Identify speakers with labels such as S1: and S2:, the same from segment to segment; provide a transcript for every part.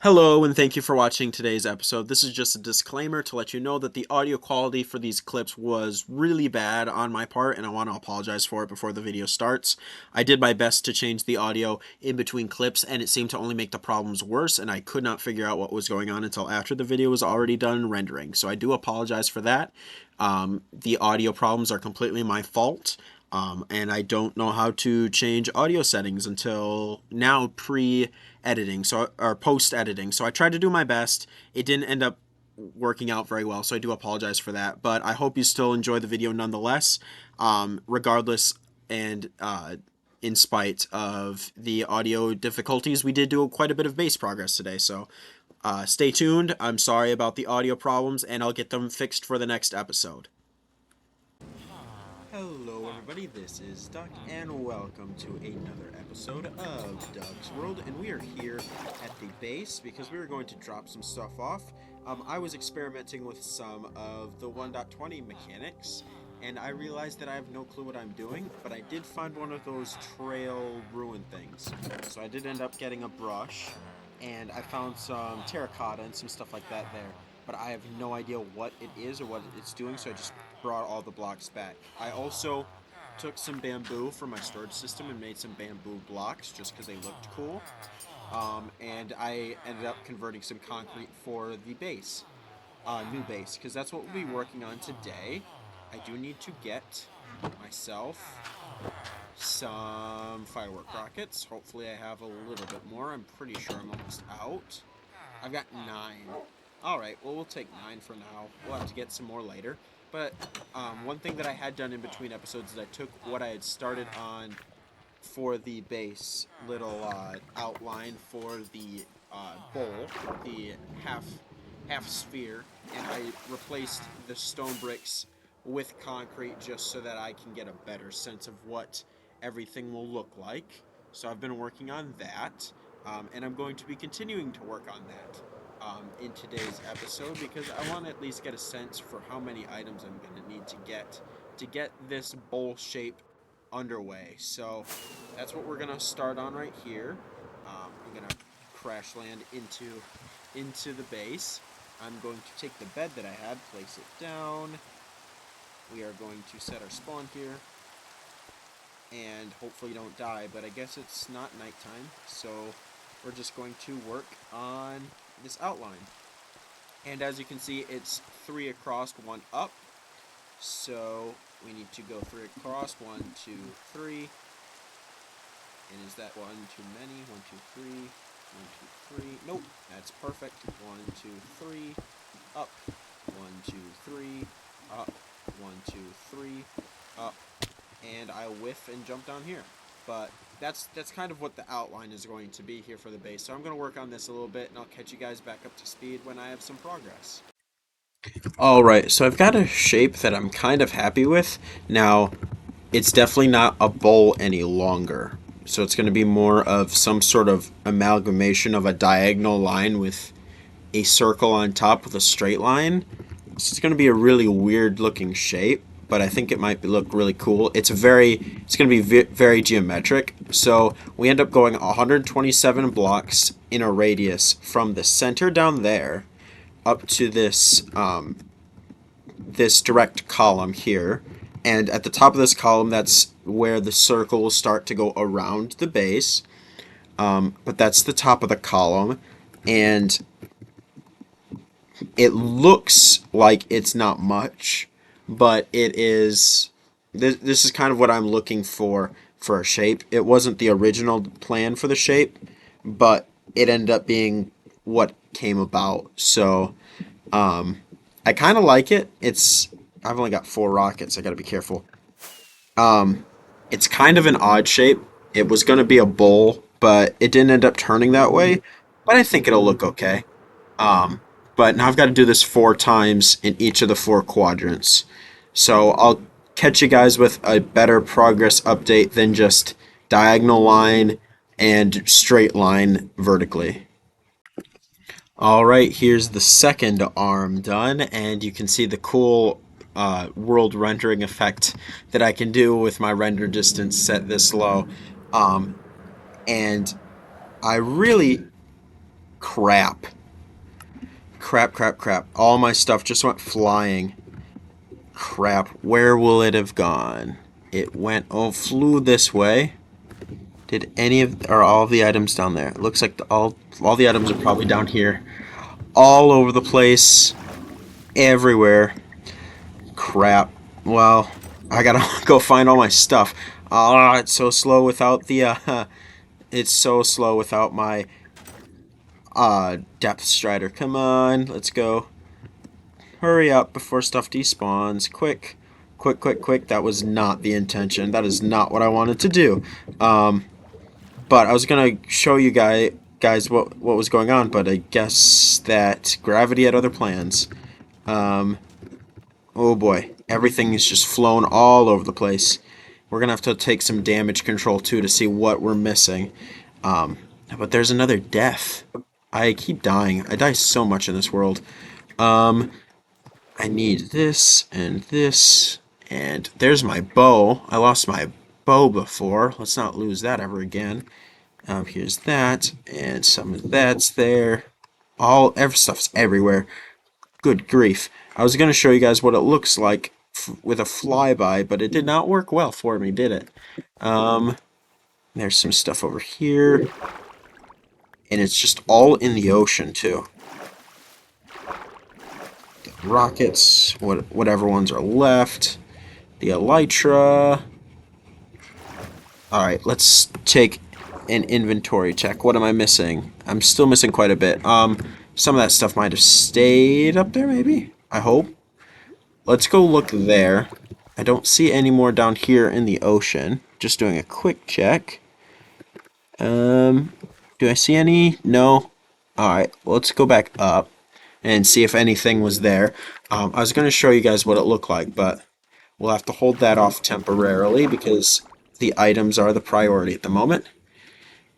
S1: Hello, and thank you for watching today's episode. This is just a disclaimer to let you know that the audio quality for these clips was really bad on my part, and I want to apologize for it before the video starts. I did my best to change the audio in between clips, and it seemed to only make the problems worse, and I could not figure out what was going on until after the video was already done rendering. So I do apologize for that. The audio problems are completely my fault. And I don't know how to change audio settings until now pre-editing, or post-editing. So I tried to do my best. It didn't end up working out very well, so I do apologize for that. But I hope you still enjoy the video nonetheless, regardless and in spite of the audio difficulties. We did do quite a bit of bass progress today, so stay tuned. I'm sorry about the audio problems, and I'll get them fixed for the next episode. Hello everybody, this is Duck, and welcome to another episode of Duck's World, and we are here at the base because we were going to drop some stuff off. I was experimenting with some of the 1.20 mechanics, and I realized that I have no clue what I'm doing, but I did find one of those trail ruin things. So I did end up getting a brush, and I found some terracotta and some stuff like that there, but I have no idea what it is or what it's doing, so I just brought all the blocks back. I also took some bamboo from my storage system and made some bamboo blocks just because they looked cool. And I ended up converting some concrete for the base, new base, because that's what we'll be working on today. I do need to get myself some firework rockets. Hopefully I have a little bit more. I'm pretty sure I'm almost out. I've got 9. Alright, well, we'll take 9 for now. We'll have to get some more later. But one thing that I had done in between episodes is I took what I had started on for the base little outline for the bowl, the half sphere, and I replaced the stone bricks with concrete just so that I can get a better sense of what everything will look like. So I've been working on that, and I'm going to be continuing to work on that in today's episode because I want to at least get a sense for how many items I'm going to need to get this bowl shape underway. So that's what we're going to start on right here. I'm going to crash land into the base. I'm going to take the bed that I had, place it down. We are going to set our spawn here and hopefully don't die, but I guess it's not nighttime, so we're just going to work on this outline. And as you can see, it's 3 across, 1 up. So we need to go 3 across, 1, 2, 3. And is that 1 too many? 1, 2, 3. 1, 2, 3. Nope, that's perfect. 1, 2, 3. Up. 1, 2, 3. Up. 1, 2, 3. Up. And I whiff and jump down here. But that's kind of what the outline is going to be here for the base. So I'm going to work on this a little bit, and I'll catch you guys back up to speed when I have some progress. Alright, so I've got a shape that I'm kind of happy with. Now, it's definitely not a bowl any longer. So it's going to be more of some sort of amalgamation of a diagonal line with a circle on top with a straight line. So it's going to be a really weird looking shape, but I think it might look really cool. It's going to be very geometric. So we end up going 127 blocks in a radius from the center down there up to this direct column here. And at the top of this column, that's where the circle will start to go around the base. But that's the top of the column. And it looks like it's not much, but it is. This is kind of what I'm looking for a shape. It wasn't the original plan for the shape, but it ended up being what came about. So I kind of like it. I've only got 4 rockets. I got to be careful. It's kind of an odd shape. It was going to be a bowl, but it didn't end up turning that way. But I think it'll look okay. Um, but now I've got to do this 4 times in each of the 4 quadrants. So I'll catch you guys with a better progress update than just diagonal line and straight line vertically. All right, here's the second arm done, and you can see the cool world rendering effect that I can do with my render distance set this low. And I really Crap. Crap, crap, crap. All my stuff just went flying. Crap. Where will it have gone? It went, oh, flew this way. Did any of, or all of the items down there? It looks like all the items are probably down here. All over the place. Everywhere. Crap. Well, I gotta go find all my stuff. Ah, it's so slow without the, it's so slow without my, depth strider. Come on, let's go. Hurry up before stuff despawns. Quick. Quick, quick, quick. That was not the intention. That is not what I wanted to do. But I was gonna show you guys what was going on, but I guess that gravity had other plans. Oh boy, everything is just flown all over the place. We're gonna have to take some damage control too to see what we're missing. But there's another death. I keep dying. I die so much in this world. I need this, and there's my bow. I lost my bow before. Let's not lose that ever again. Here's that, and some of that's there. Every stuff's everywhere. Good grief. I was going to show you guys what it looks like with a flyby, but it did not work well for me, did it? There's some stuff over here. And it's just all in the ocean, too. The rockets, whatever ones are left. The elytra. Alright, let's take an inventory check. What am I missing? I'm still missing quite a bit. Some of that stuff might have stayed up there, maybe? I hope. Let's go look there. I don't see any more down here in the ocean. Just doing a quick check. Do I see any? No. Alright, well, let's go back up and see if anything was there. I was going to show you guys what it looked like, but we'll have to hold that off temporarily because the items are the priority at the moment.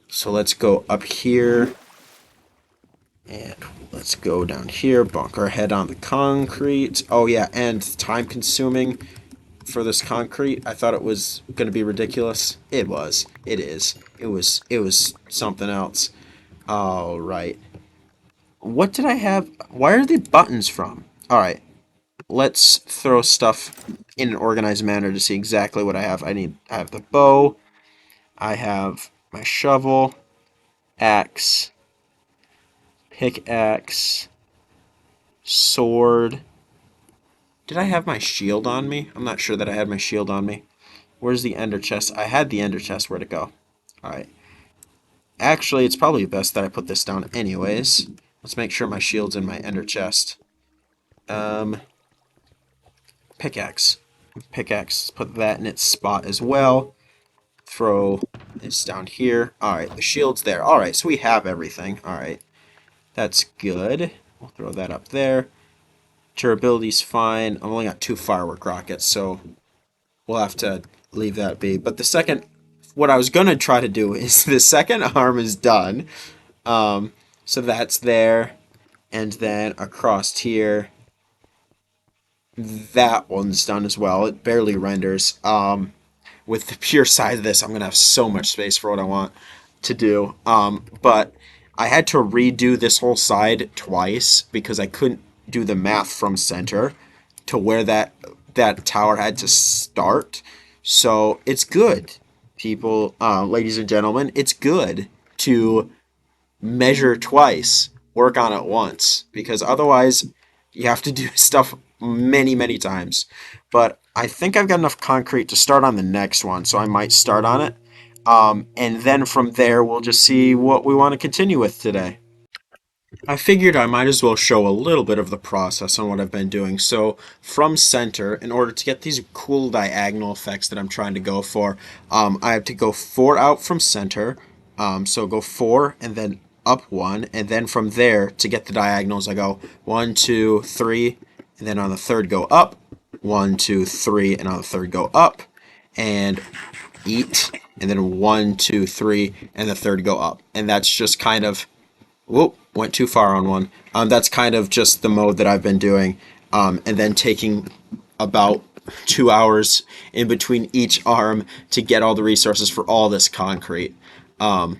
S1: So let's go up here. And let's go down here, bonk our head on the concrete. Oh yeah, and time consuming for this concrete. I thought it was going to be ridiculous. It was. It is. It was something else. All right. What did I have? Where are the buttons from? All right. Let's throw stuff in an organized manner to see exactly what I have. I have the bow. I have my shovel, axe, pickaxe, sword. Did I have my shield on me? I'm not sure that I had my shield on me. Where's the ender chest? I had the ender chest. Where'd it go? Alright. Actually, it's probably best that I put this down anyways. Let's make sure my shield's in my ender chest. Pickaxe. Pickaxe. Put that in its spot as well. Throw this down here. Alright, the shield's there. Alright, so we have everything. Alright. That's good. We'll throw that up there. Durability's fine. I've only got 2 firework rockets, so we'll have to leave that be. But the second, what I was going to try to do is the second arm is done. So that's there. And then across here, that one's done as well. It barely renders. With the pure size of this, I'm going to have so much space for what I want to do. But I had to redo this whole side twice because I couldn't do the math from center to where that tower had to start. So it's good, people, ladies and gentlemen, it's good to measure twice, work on it once, because otherwise you have to do stuff many, many times. But I think I've got enough concrete to start on the next one, so I might start on it. And then from there, we'll just see what we want to continue with today. I figured I might as well show a little bit of the process on what I've been doing. So from center, in order to get these cool diagonal effects that I'm trying to go for, I have to go 4 out from center. So go 4 and then up 1. And then from there, to get the diagonals, I go 1, 2, 3. And then on the third, go up. 1, 2, 3. And on the third, go up. And eat. And then 1, 2, 3. And the third, go up. And that's just kind of... Whoop, went too far on one. That's kind of just the mode that I've been doing. And then taking about 2 hours in between each arm to get all the resources for all this concrete. But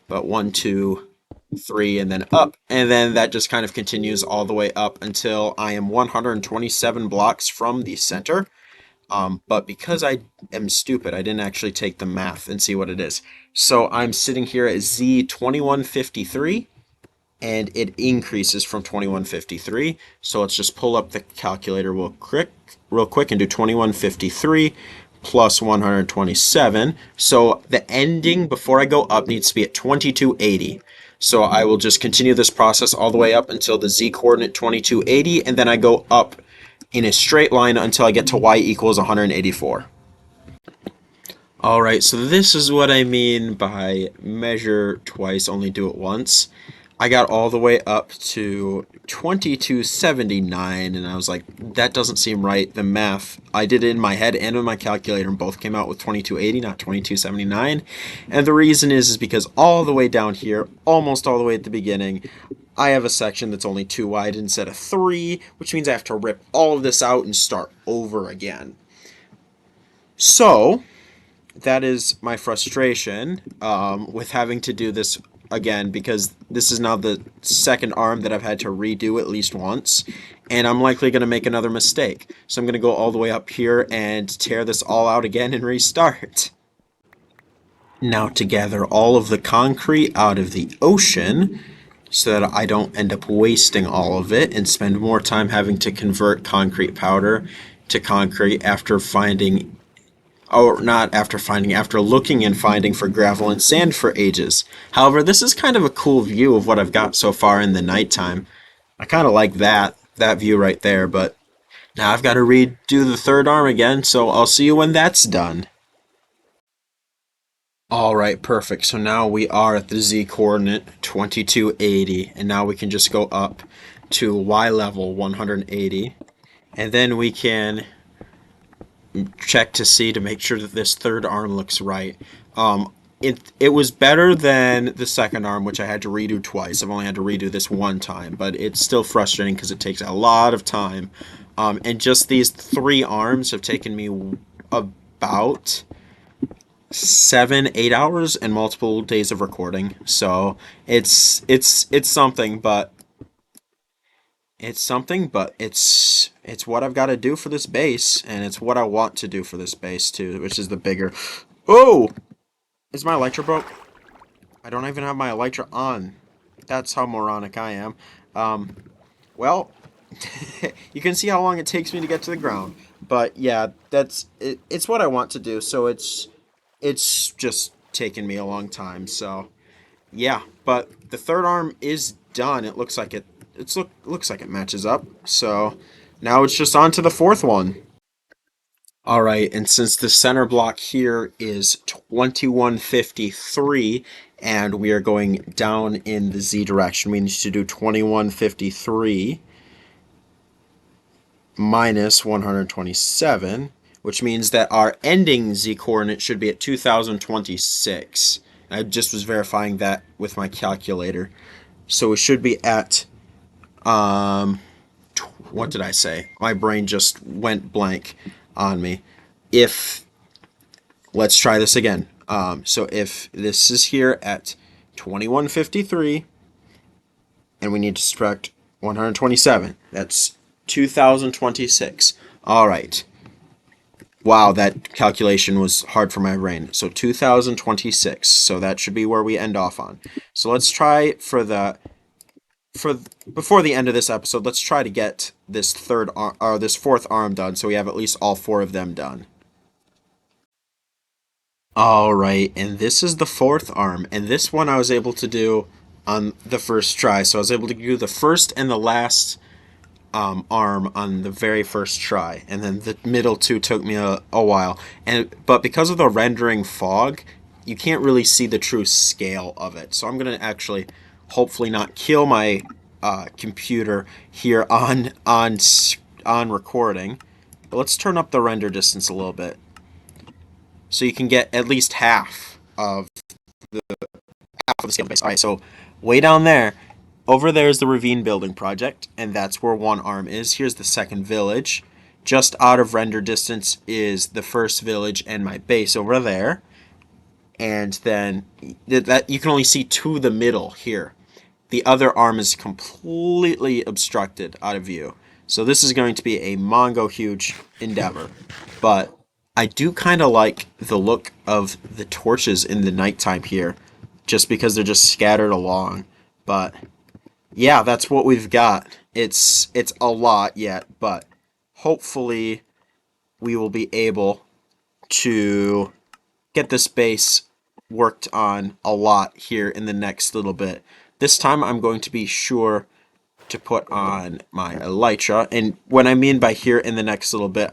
S1: 1, 2, 3, and then up. And then that just kind of continues all the way up until I am 127 blocks from the center. But because I am stupid, I didn't actually take the math and see what it is. So I'm sitting here at Z2153, and it increases from 2153. So let's just pull up the calculator real quick and do 2153 plus 127. So the ending before I go up needs to be at 2280. So I will just continue this process all the way up until the z coordinate 2280, and then I go up in a straight line until I get to y equals 184. All right, so this is what I mean by measure twice, only do it once. I got all the way up to 2279, and I was like, that doesn't seem right. The math, I did it in my head and in my calculator, and both came out with 2280, not 2279. And the reason is because all the way down here, almost all the way at the beginning, I have a section that's only 2 wide instead of 3, which means I have to rip all of this out and start over again. So that is my frustration with having to do this again, because this is now the second arm that I've had to redo at least once, and I'm likely going to make another mistake. So I'm going to go all the way up here and tear this all out again and restart. Now to gather all of the concrete out of the ocean so that I don't end up wasting all of it and spend more time having to convert concrete powder to concrete after finding, or not after finding, after looking and finding for gravel and sand for ages. However, this is kind of a cool view of what I've got so far in the nighttime. I kind of like that view right there, but now I've got to redo the third arm again, so I'll see you when that's done. All right, perfect. So now we are at the z coordinate 2280, and now we can just go up to y level 180, and then we can check to see to make sure that this third arm looks right. It was better than the second arm, which I had to redo twice. I've only had to redo this one time, but it's still frustrating because it takes a lot of time. And just these 3 arms have taken me about 7-8 hours and multiple days of recording. So it's something, but it's what I've got to do for this base, and it's what I want to do for this base too, which is the bigger. Oh, is my elytra broke? I don't even have my elytra on. That's how moronic I am. Well, you can see how long it takes me to get to the ground. But yeah, that's it, it's what I want to do. So it's just taken me a long time. So yeah, but the third arm is done. It looks like looks like it matches up. So now it's just on to the fourth one. All right, and since the center block here is 2153 and we are going down in the z direction, we need to do 2153 minus 127, which means that our ending z coordinate should be at 2026. I just was verifying that with my calculator. So it should be at, what did I say? My brain just went blank on me. Let's try this again. So if this is here at 2153, and we need to subtract 127, that's 2026. All right. Wow, that calculation was hard for my brain. So 2026. So that should be where we end off on. So let's try before the end of this episode, let's try to get this this fourth arm done, so we have at least all 4 of them done. All right, and this is the fourth arm, and this one I was able to do on the first try. So I was able to do the first and the last arm on the very first try, and then the middle 2 took me a while. But because of the rendering fog, you can't really see the true scale of it. So I'm gonna actually hopefully not kill my computer here on recording. But let's turn up the render distance a little bit, so you can get at least half of the scale of the base. All right, so way down there, over there is the Ravine Building Project, and that's where one arm is. Here's the second village. Just out of render distance is the first village and my base over there. And then that you can only see to the middle here. the other arm is completely obstructed out of view. So this is going to be a Mongo huge endeavor. But I do kind of like the look of the torches in the nighttime here, just because they're just scattered along. But yeah, that's what we've got. It's a lot yet, but hopefully we will be able to get this base worked on a lot here in the next little bit. This time I'm going to be sure to put on my elytra, and what I mean by here in the next little bit,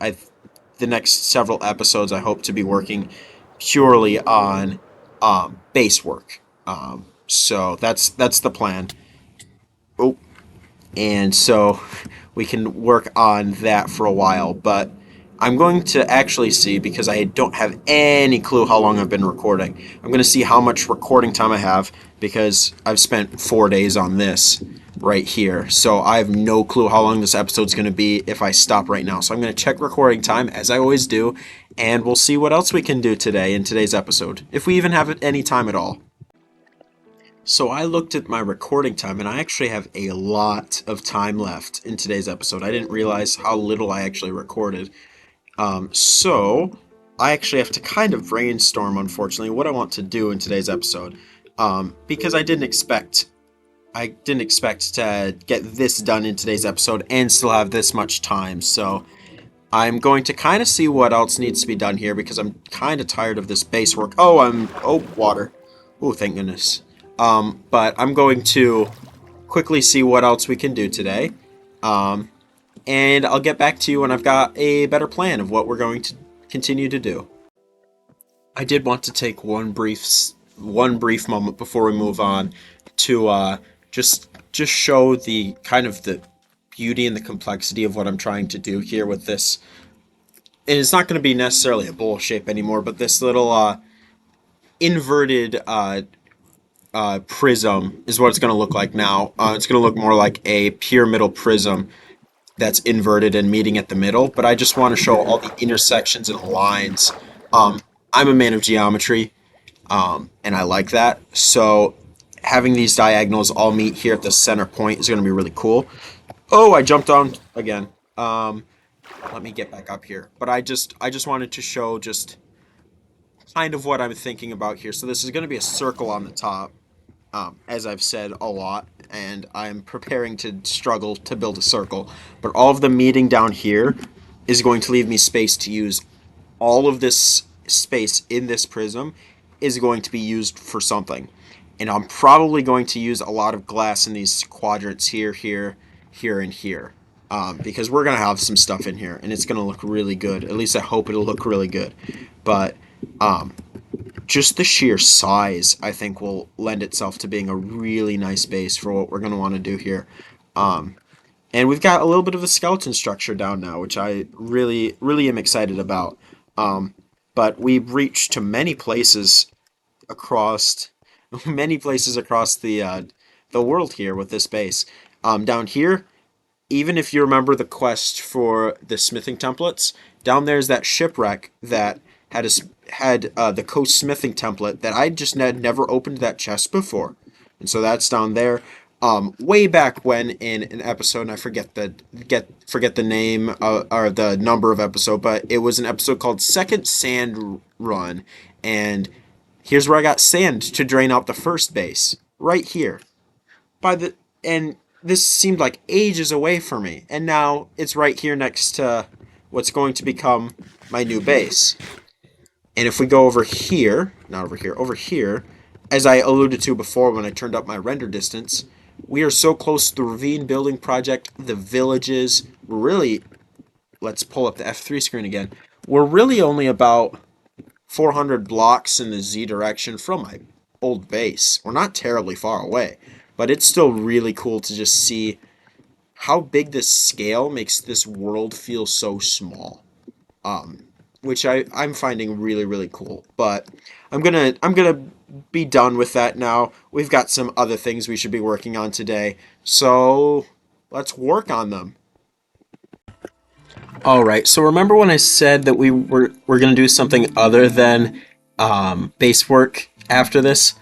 S1: the next several episodes I hope to be working purely on base work. So that's the plan. Oh, and so we can work on that for a while, but I'm going to actually see, because I don't have any clue how long I've been recording. I'm going to see how much recording time I have, because I've spent 4 days on this right here. So I have no clue how long this episode's going to be if I stop right now. So I'm going to check recording time, as I always do, and we'll see what else we can do today in today's episode, if we even have any time at all. So I looked at my recording time, and I actually have a lot of time left in today's episode. I didn't realize how little I actually recorded. So I actually have to kind of brainstorm, unfortunately, what I want to do in today's episode, because I didn't expect to get this done in today's episode and still have this much time. So I'm going to kind of see what else needs to be done here, because I'm kind of tired of this base work. Oh, water. Oh, thank goodness. But I'm going to quickly see what else we can do today. And I'll get back to you when I've got a better plan of what we're going to continue to do. I did want to take one brief moment before we move on to just show the kind of the beauty and the complexity of what I'm trying to do here with this. And it's not going to be necessarily a bowl shape anymore, but this little inverted prism is what it's going to look like now. It's going to look more like a pyramidal prism that's inverted and meeting at the middle, but I just want to show all the intersections and lines. I'm a man of geometry, and I like that. So having these diagonals all meet here at the center point is going to be really cool. Oh, I jumped down again. Let me get back up here. But I just wanted to show just kind of what I'm thinking about here. So this is going to be a circle on the top, as I've said a lot, and I'm preparing to struggle to build a circle. But all of the meeting down here is going to leave me space to use. All of this space in this prism is going to be used for something. And I'm probably going to use a lot of glass in these quadrants here, here, here, and here. Because we're going to have some stuff in here, and it's going to look really good. At least I hope it'll look really good. But just the sheer size, I think, will lend itself to being a really nice base for what we're going to want to do here. And we've got a little bit of a skeleton structure down now, which I really, really am excited about. But we've reached to many places across the world here with this base. Down here, even if you remember the quest for the smithing templates, down there's that shipwreck that had the coast smithing template that I just had never opened that chest before, and so that's down there. Way back when in an episode, and I forget the name or the number of episode, but it was an episode called Second Sand Run, and here's where I got sand to drain out the first base, right here. And this seemed like ages away for me, and now it's right here next to what's going to become my new base. And if we go over here, over here, as I alluded to before when I turned up my render distance, we are so close to the ravine building project, the villages. Let's pull up the F3 screen again. We're really only about 400 blocks in the Z direction from my old base. We're not terribly far away, but it's still really cool to just see how big this scale makes this world feel so small. Which I'm finding really, really cool. But I'm gonna be done with that now. We've got some other things we should be working on today, so let's work on them. All right. So remember when I said that we're gonna do something other than base work after this?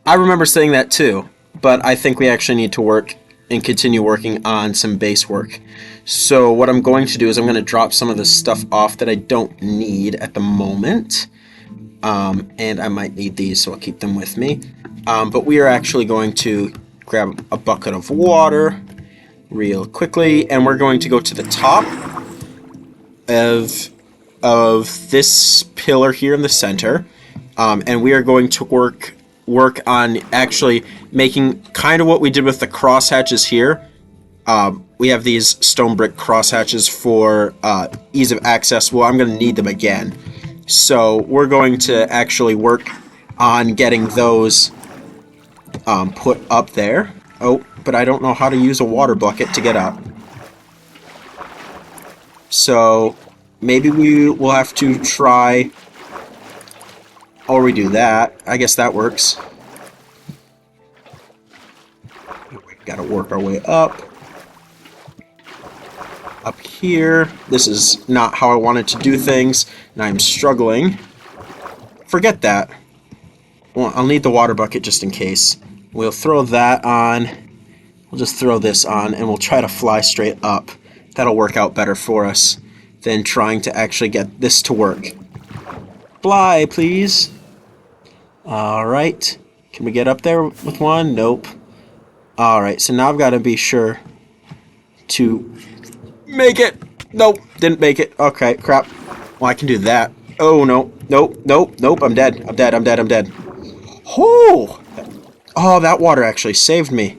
S1: I remember saying that too. but I think we actually need to work and continue working on some base work. So what I'm going to do is I'm going to drop some of this stuff off that I don't need at the moment. And I might need these, so I'll keep them with me. But we are actually going to grab a bucket of water real quickly, and we're going to go to the top of this pillar here in the center, and we are going to work on actually making kind of what we did with the crosshatches here. We have these stone brick crosshatches for ease of access. Well, I'm going to need them again. So we're going to actually work on getting those put up there. Oh, but I don't know how to use a water bucket to get up. So maybe we will have to try, or we do that. I guess that works. We gotta work our way up. Up here. This is not how I wanted to do things, and I'm struggling. Forget that. Well, I'll need the water bucket just in case. We'll throw that on. We'll just throw this on, and we'll try to fly straight up. That'll work out better for us than trying to actually get this to work. Fly, please. Alright. Can we get up there with one? Nope. Alright, so now I've got to be sure to make it. Nope, didn't make it. Okay, crap. Well, I can do that. Oh, no. Nope, nope, nope. I'm dead. I'm dead. I'm dead. I'm dead. Oh, that water actually saved me.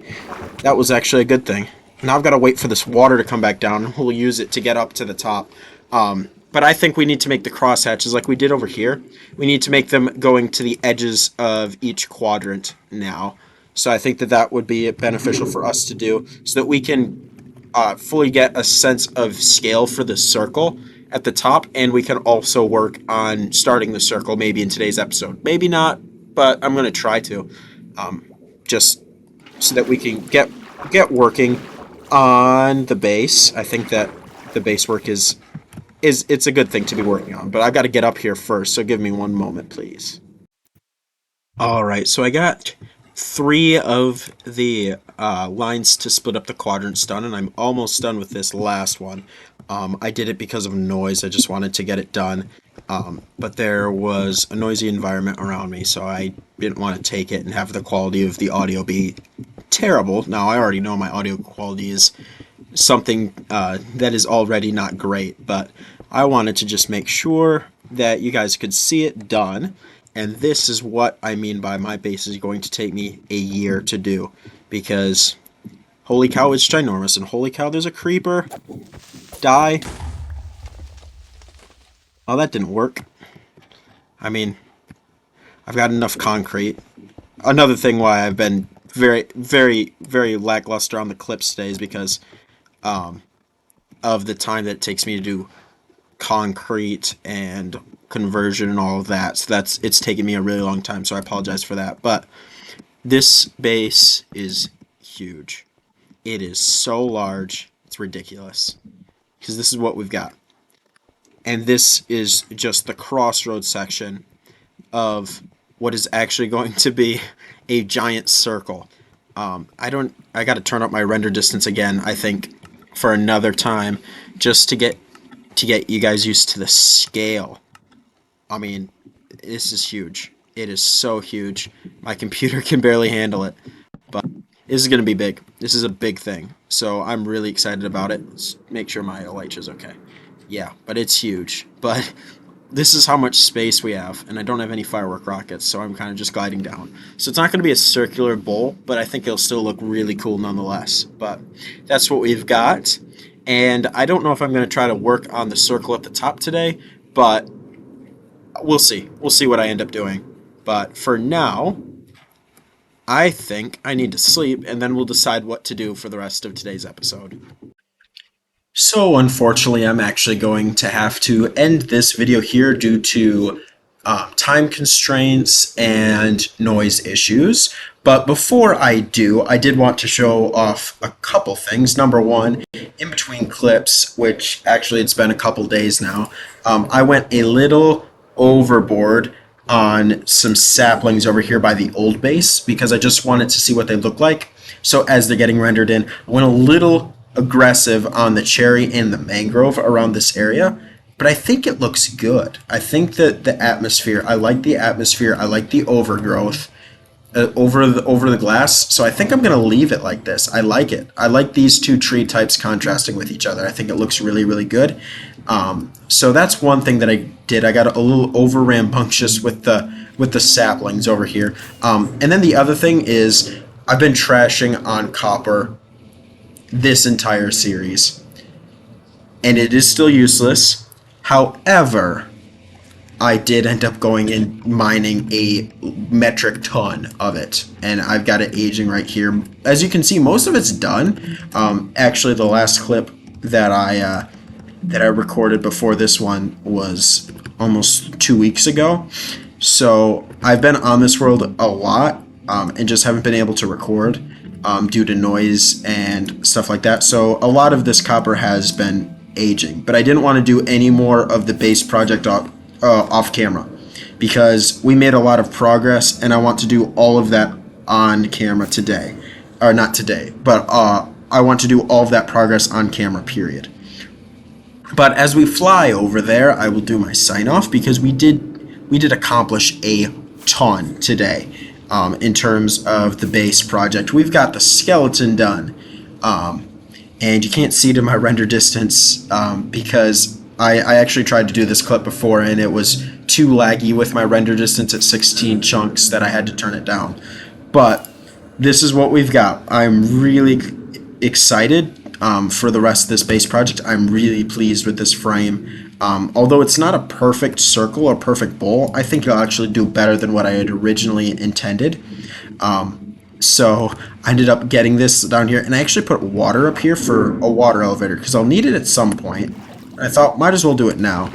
S1: That was actually a good thing. Now I've got to wait for this water to come back down. We'll use it to get up to the top. But I think we need to make the crosshatches like we did over here. We need to make them going to the edges of each quadrant now. So I think that that would be beneficial for us to do so that we can fully get a sense of scale for the circle at the top, and we can also work on starting the circle maybe in today's episode. Maybe not, but I'm going to try to, just so that we can get working on the base. I think that the base work is it's a good thing to be working on, but I've got to get up here first, so give me one moment, please. Alright, so I got 3 of the lines to split up the quadrants done, and I'm almost done with this last one. I did it because of noise. I just wanted to get it done, but there was a noisy environment around me, so I didn't want to take it and have the quality of the audio be terrible. Now, I already know my audio quality is something that is already not great, but I wanted to just make sure that you guys could see it done. And this is what I mean by my base is going to take me a year to do, because holy cow, it's ginormous, and holy cow, there's a creeper. Die. Oh, that didn't work. I mean, I've got enough concrete. Another thing why I've been very, very, very lackluster on the clips today is because of the time that it takes me to do concrete and conversion and all of that. So it's taken me a really long time, so I apologize for that. But this base is huge. It is so large, it's ridiculous. Because this is what we've got. And this is just the crossroads section of what is actually going to be a giant circle. I got to turn up my render distance again, I think, for another time, just to get you guys used to the scale. I mean, this is huge. It is so huge. My computer can barely handle it. But this is going to be big. This is a big thing. So I'm really excited about it. Let's make sure my Elytra's okay. Yeah, but it's huge. But this is how much space we have. And I don't have any firework rockets, so I'm kind of just gliding down. So it's not going to be a circular bowl, but I think it'll still look really cool nonetheless. But that's what we've got. And I don't know if I'm going to try to work on the circle at the top today, but we'll see. We'll see what I end up doing. But for now, I think I need to sleep, and then we'll decide what to do for the rest of today's episode. So unfortunately, I'm actually going to have to end this video here due to time constraints and noise issues. But before I do, I did want to show off a couple things. Number one, in between clips, which actually it's been a couple days now, I went a little overboard on some saplings over here by the old base because I just wanted to see what they look like. So as they're getting rendered in, I went a little aggressive on the cherry and the mangrove around this area, but I think it looks good. I think that the atmosphere, I like the atmosphere, I like the overgrowth over the glass. So I think I'm going to leave it like this. I like it. I like these two tree types contrasting with each other. I think it looks really, really good. So that's one thing that I did. I got a little over rambunctious with the saplings over here. And then the other thing is I've been trashing on copper this entire series, and it is still useless. However, I did end up going and mining a metric ton of it, and I've got it aging right here. As you can see, most of it's done. Actually, the last clip that I recorded before this one was almost 2 weeks ago. So I've been on this world a lot, and just haven't been able to record due to noise and stuff like that. So a lot of this copper has been aging, but I didn't want to do any more of the base project off camera because we made a lot of progress, and I want to do all of that on camera today, or not today, but I want to do all of that progress on camera, period. But as we fly over there, I will do my sign off because we did accomplish a ton today in terms of the base project. We've got the skeleton done, and you can't see it in my render distance because I actually tried to do this clip before, and it was too laggy with my render distance at 16 chunks that I had to turn it down. But this is what we've got. I'm really excited for the rest of this base project. I'm really pleased with this frame. Although it's not a perfect circle or perfect bowl, I think it'll actually do better than what I had originally intended. So I ended up getting this down here, and I actually put water up here for a water elevator because I'll need it at some point. I thought might as well do it now.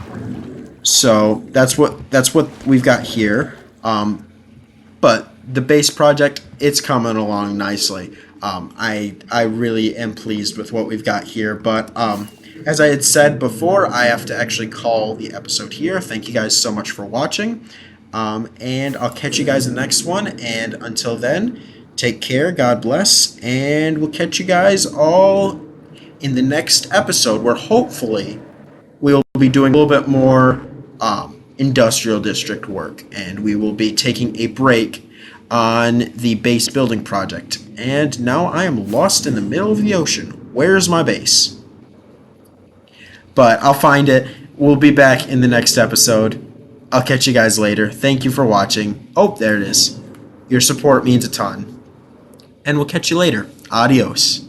S1: So that's what we've got here. But the base project, it's coming along nicely. I really am pleased with what we've got here. But as I had said before, I have to actually call the episode here. Thank you guys so much for watching. And I'll catch you guys in the next one. And until then, take care. God bless. And we'll catch you guys all in the next episode where hopefully we'll be doing a little bit more industrial district work, and we will be taking a break on the base building project. And now I am lost in the middle of the ocean. Where's my base? But I'll find it. We'll be back in the next episode. I'll catch you guys later. Thank you for watching. Oh, there it is. Your support means a ton. And we'll catch you later. Adios.